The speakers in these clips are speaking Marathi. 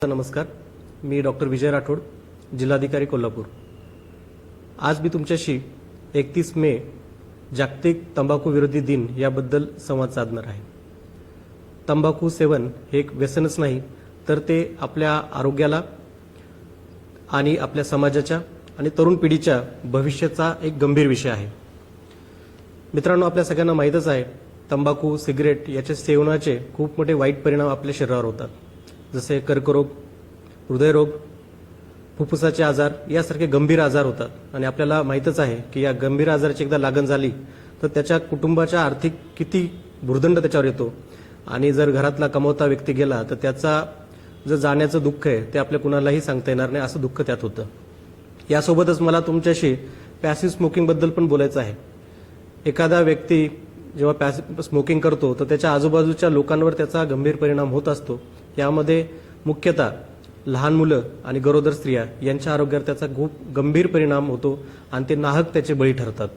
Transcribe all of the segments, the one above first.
नमस्कार, मी डॉक्टर विजय राठोड, जिल्हाधिकारी कोल्हापूर। आज मी तुमच्याशी 31 मे जागतिक तंबाखू विरोधी दिन याबद्दल संवाद साधणार आहे। तंबाखू सेवन हे एक व्यसनच नाही, तर ते आपल्या आरोग्याला आणि आपल्या समाजाच्या आणि तरुण पिढीच्या भविष्याचा एक गंभीर विषय आहे। मित्रांनो, आपल्या सगळ्यांना माहीतच आहे, तंबाखू, सिगरेट याच्या सेवनाचे खूप मोठे वाईट परिणाम आपल्या शरीरावर होतात, जसे कर्करोग, हृदयरोग, फुफ्फुसाचे आजार यासारखे गंभीर आजार होतात। आणि आपल्याला माहीतच आहे की या गंभीर आजाराची एकदा लागण झाली तर त्याच्या कुटुंबाच्या आर्थिक किती भुर्दंड त्याच्यावर येतो। आणि जर घरातला कमवता व्यक्ती गेला तर त्याचा जे जाण्याचं दुःख आहे ते आपल्या कुणालाही सांगता येणार नाही, असं दुःख त्यात होतं। यासोबतच मला तुमच्याशी पॅसिव्ह स्मोकिंगबद्दल पण बोलायचं आहे। एखादा व्यक्ती जेव्हा पॅसिव्ह स्मोकिंग करतो तर त्याच्या आजूबाजूच्या लोकांवर त्याचा गंभीर परिणाम होत असतो। यामध्ये मुख्यतः लहान मुलं आणि गरोदर स्त्रिया यांच्या आरोग्यावर त्याचा खूप गंभीर परिणाम होतो आणि ते नाहक त्याचे बळी ठरतात।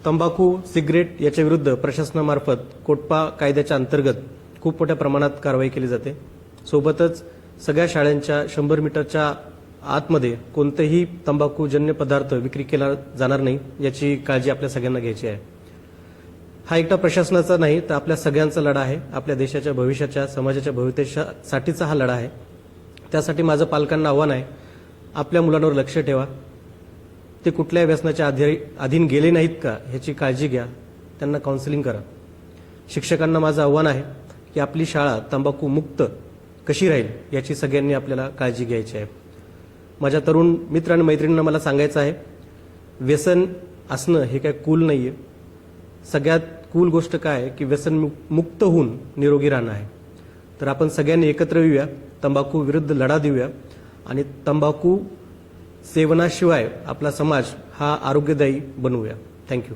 तंबाखू, सिगरेट याच्या विरुद्ध प्रशासनामार्फत कोटपा कायद्याच्या अंतर्गत खूप मोठ्या प्रमाणात कारवाई केली जाते। सोबतच सगळ्या शाळांच्या 100 मीटरच्या आतमध्ये कोणतेही तंबाखूजन्य पदार्थ विक्री केला जाणार नाही, याची काळजी आपल्या सगळ्यांना घ्यायची आहे। हा एकटा प्रशासनाचा नाही, तर आपल्या सगळ्यांचा लढा आहे। आपल्या देशाच्या भविष्याच्या, समाजाच्या भविष्यासाठीचा हा लढा आहे। त्यासाठी माझं पालकांना आव्हान आहे, आपल्या मुलांवर लक्ष ठेवा। ते कुठल्याही व्यसनाच्या अधीन गेले नाहीत का ह्याची काळजी घ्या, त्यांना काउन्सिलिंग करा। शिक्षकांना माझं आव्हान आहे की आपली शाळा तंबाखू मुक्त कशी राहील याची सगळ्यांनी आपल्याला काळजी घ्यायची आहे। माझ्या तरुण मित्र आणि मैत्रिणींना मला सांगायचं आहे, व्यसन असणं हे काय कूल नाहीये। सगळ्यात कूल गोष्ट काय आहे की व्यसन मुक्त होऊन निरोगी राहणं आहे। तर आपण सगळ्यांनी एकत्र येऊया, तंबाखू विरुद्ध लढा देऊया आणि तंबाखू सेवनाशिवाय आपला समाज हा आरोग्यदायी बनवूया। थँक्यू।